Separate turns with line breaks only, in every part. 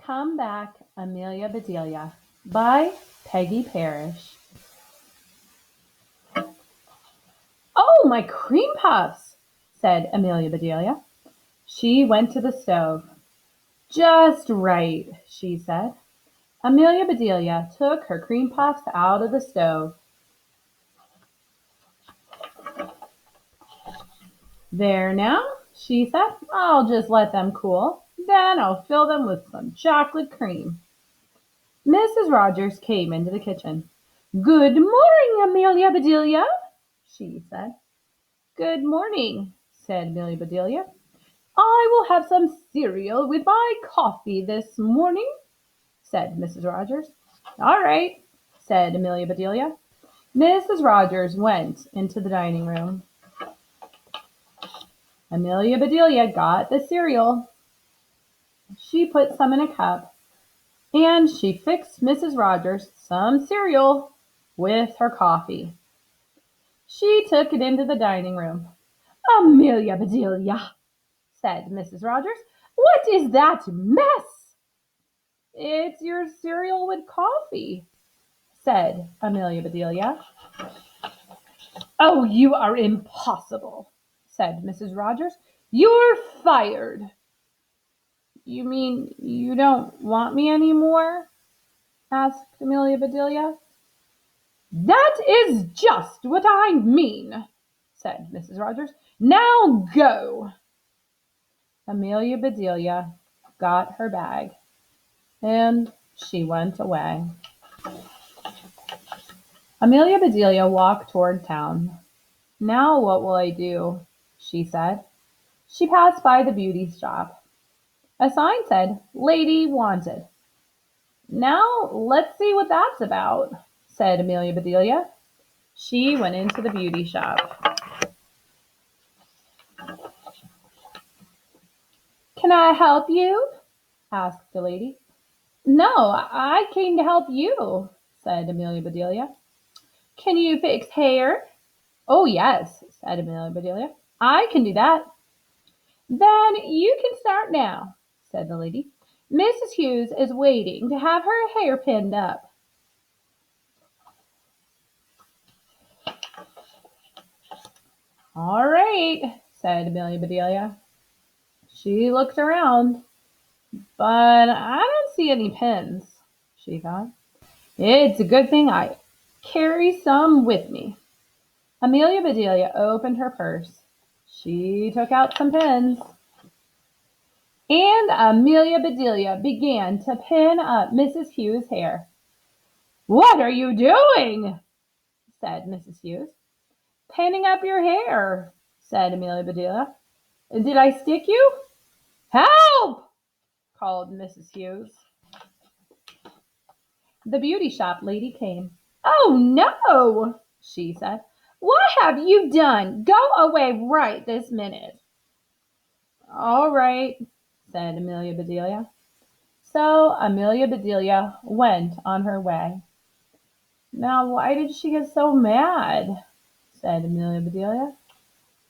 Come Back, Amelia Bedelia by Peggy Parrish. Oh, my cream puffs, said Amelia Bedelia. She went to the stove. Just right, she said. Amelia Bedelia took her cream puffs out of the stove. There now, she said. I'll just let them cool. Then I'll fill them with some chocolate cream. Mrs. Rogers came into the kitchen. Good morning, Amelia Bedelia, she said. Good morning, said Amelia Bedelia. I will have some cereal with my coffee this morning, said Mrs. Rogers. All right, said Amelia Bedelia. Mrs. Rogers went into the dining room. Amelia Bedelia got the cereal. She put some in a cup, and she fixed Mrs. Rogers some cereal with her coffee. She took it into the dining room. Amelia Bedelia, said Mrs. Rogers, what is that mess? It's your cereal with coffee, said Amelia Bedelia. Oh, you are impossible, said Mrs. Rogers. You're fired. You mean you don't want me anymore? Asked Amelia Bedelia. That is just what I mean, said Mrs. Rogers. Now go. Amelia Bedelia got her bag, and she went away. Amelia Bedelia walked toward town. Now what will I do? She said. She passed by the beauty shop. A sign said, Lady Wanted. Now let's see what that's about, said Amelia Bedelia. She went into the beauty shop. Can I help you? Asked the lady. No, I came to help you, said Amelia Bedelia. Can you fix hair? Oh, yes, said Amelia Bedelia. I can do that. Then you can start now, said the lady. Mrs. Hughes is waiting to have her hair pinned up. All right, said Amelia Bedelia. She looked around, but I don't see any pins, she thought. It's a good thing I carry some with me. Amelia Bedelia opened her purse. She took out some pins. And Amelia Bedelia began to pin up Mrs. Hughes' hair. What are you doing? Said Mrs. Hughes. Pinning up your hair, said Amelia Bedelia. Did I stick you? Help! Called Mrs. Hughes. The beauty shop lady came. Oh, no, she said. What have you done? Go away right this minute. All right, said Amelia Bedelia. So Amelia Bedelia went on her way. Now, why did she get so mad? Said Amelia Bedelia.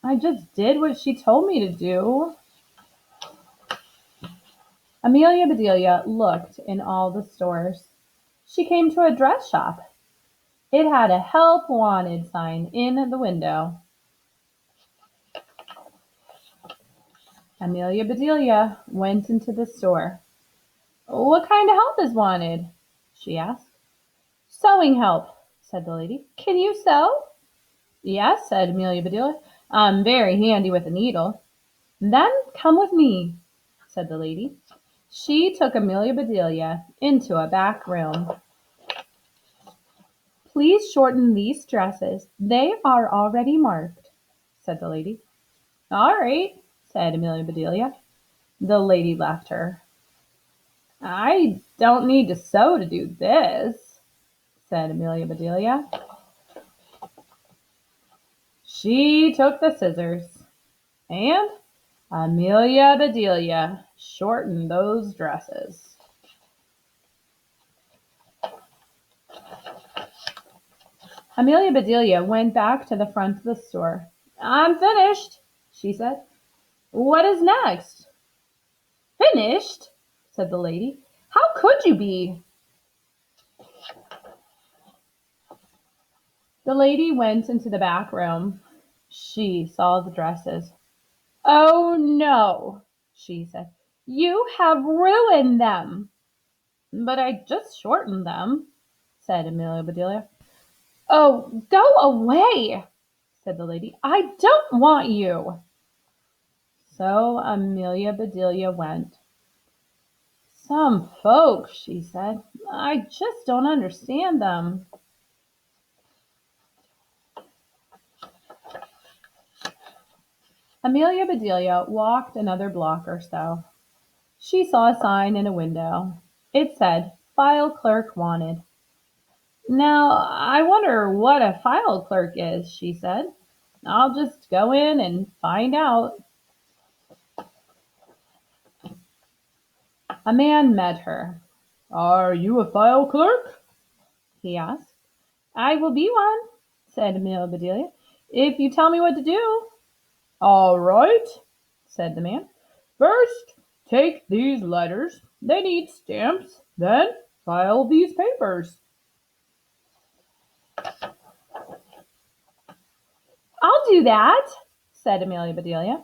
I just did what she told me to do. Amelia Bedelia looked in all the stores. She came to a dress shop. It had a help wanted sign in the window. Amelia Bedelia went into the store. What kind of help is wanted? She asked. Sewing help, said the lady. Can you sew? Yes, said Amelia Bedelia. I'm very handy with a needle. Then come with me, said the lady. She took Amelia Bedelia into a back room. Please shorten these dresses. They are already marked, said the lady. All right, said Amelia Bedelia. The lady left her. I don't need to sew to do this, said Amelia Bedelia. She took the scissors, and Amelia Bedelia shortened those dresses. Amelia Bedelia went back to the front of the store. I'm finished, she said. What is next? Finished, said the lady. How could you be? The lady went into the back room. She saw the dresses. Oh no, she said. You have ruined them. But I just shortened them, said Amelia Bedelia. Oh, go away, said the lady. I don't want you. So Amelia Bedelia went. Some folks, she said. I just don't understand them. Amelia Bedelia walked another block or so. She saw a sign in a window. It said, File Clerk Wanted. Now, I wonder what a file clerk is, she said. I'll just go in and find out. A man met her. Are you a file clerk? He asked. I will be one, said Amelia Bedelia, if you tell me what to do. All right, said the man. First, take these letters. They need stamps. Then file these papers. I'll do that, said Amelia Bedelia.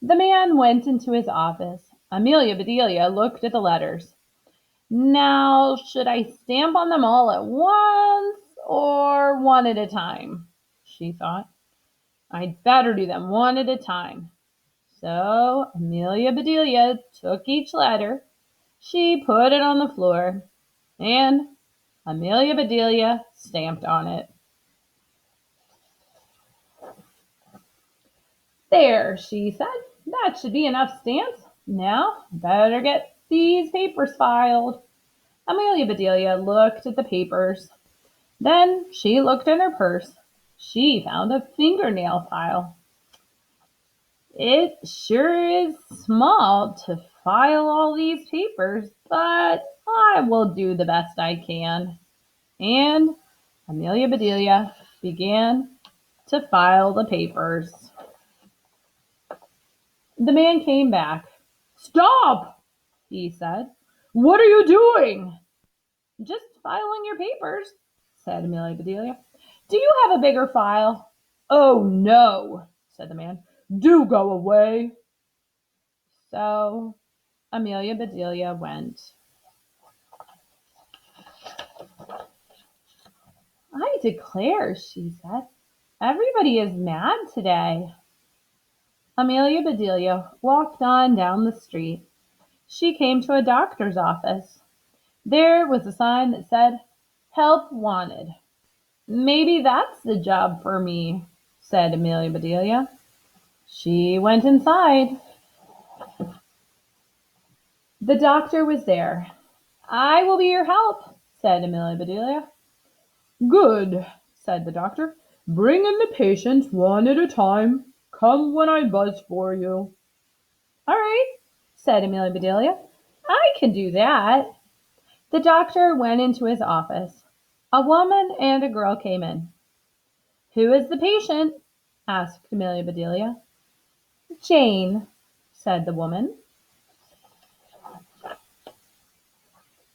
The man went into his office. Amelia Bedelia looked at the letters. Now, should I stamp on them all at once or one at a time? She thought. I'd better do them one at a time. So Amelia Bedelia took each letter. She put it on the floor, and Amelia Bedelia stamped on it. There, she said. That should be enough stamps. Now, better get these papers filed. Amelia Bedelia looked at the papers. Then she looked in her purse. She found a fingernail file. It sure is small to file all these papers, but I will do the best I can. And Amelia Bedelia began to file the papers. The man came back. Stop, he said. What are you doing? Just filing your papers, said Amelia Bedelia. Do you have a bigger file? Oh, no, said the man. Do go away. So Amelia Bedelia went. I declare, she said, everybody is mad today. Amelia Bedelia walked on down the street. She came to a doctor's office. There was a sign that said, Help Wanted. Maybe that's the job for me, said Amelia Bedelia. She went inside. The doctor was there. I will be your help, said Amelia Bedelia. Good, said the doctor. Bring in the patients one at a time. Come when I buzz for you. All right, said Amelia Bedelia. I can do that. The doctor went into his office. A woman and a girl came in. Who is the patient? Asked Amelia Bedelia. Jane, said the woman.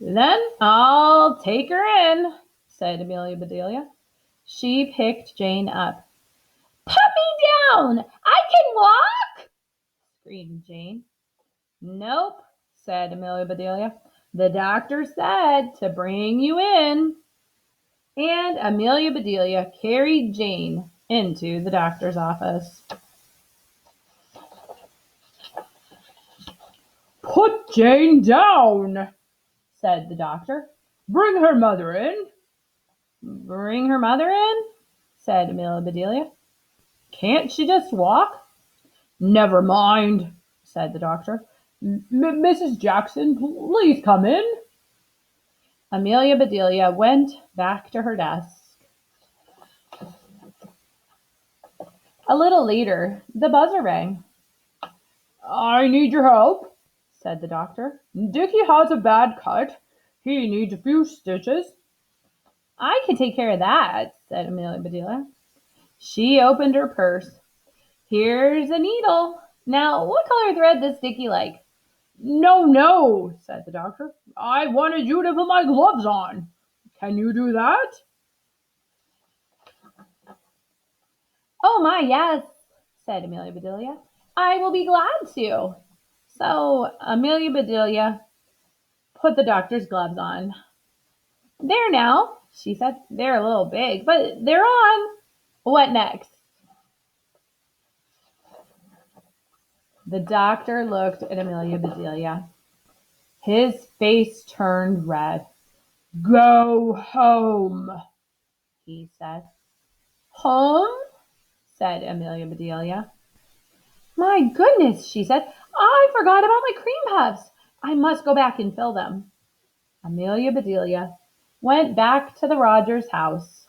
Then I'll take her in, said Amelia Bedelia. She picked Jane up. Put me down! I can walk! Screamed Jane. Nope, said Amelia Bedelia. The doctor said to bring you in. And Amelia Bedelia carried Jane into the doctor's office. Put Jane down, said the doctor. Bring her mother in. Bring her mother in, said Amelia Bedelia. Can't she just walk? Never mind, said the doctor. Mrs. Jackson, please come in. Amelia Bedelia went back to her desk. A little later, the buzzer rang. I need your help, said the doctor. Dickie has a bad cut. He needs a few stitches. I can take care of that, said Amelia Bedelia. She opened her purse. Here's a needle. Now, what color thread does Dickie like? No, no, said the doctor. I wanted you to put my gloves on. Can you do that? Oh my, yes, said Amelia Bedelia. I will be glad to. So Amelia Bedelia put the doctor's gloves on. There now, she said. They're a little big, but they're on. What next? The doctor looked at Amelia Bedelia. His face turned red. Go home, he said. Home? Said Amelia Bedelia. My goodness, she said. I forgot about my cream puffs. I must go back and fill them. Amelia Bedelia went back to the Rogers house.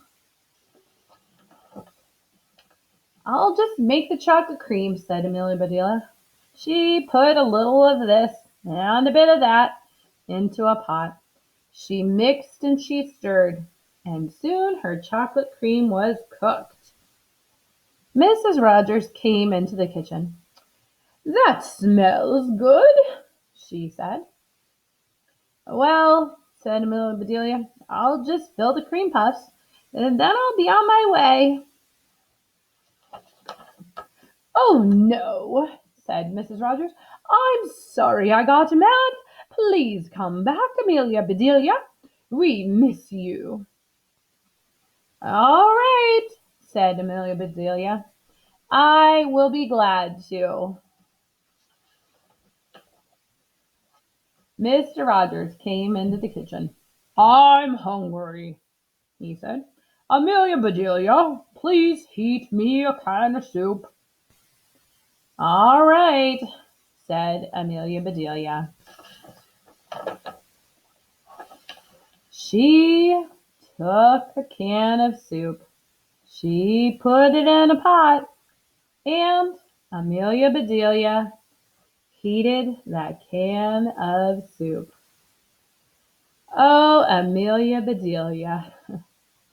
I'll just make the chocolate cream, said Amelia Bedelia. She put a little of this and a bit of that into a pot. She mixed and she stirred, and soon her chocolate cream was cooked. Mrs. Rogers came into the kitchen. That smells good, she said. Well, said Amelia Bedelia, I'll just fill the cream puffs, and then I'll be on my way. Oh, no, said Mrs. Rogers. I'm sorry I got mad. Please come back, Amelia Bedelia. We miss you. All right, said Amelia Bedelia. I will be glad to. Mr. Rogers came into the kitchen. I'm hungry, he said. Amelia Bedelia, please heat me a can of soup. All right, said Amelia Bedelia. She took a can of soup. She put it in a pot, and Amelia Bedelia heated that can of soup. Oh, Amelia Bedelia.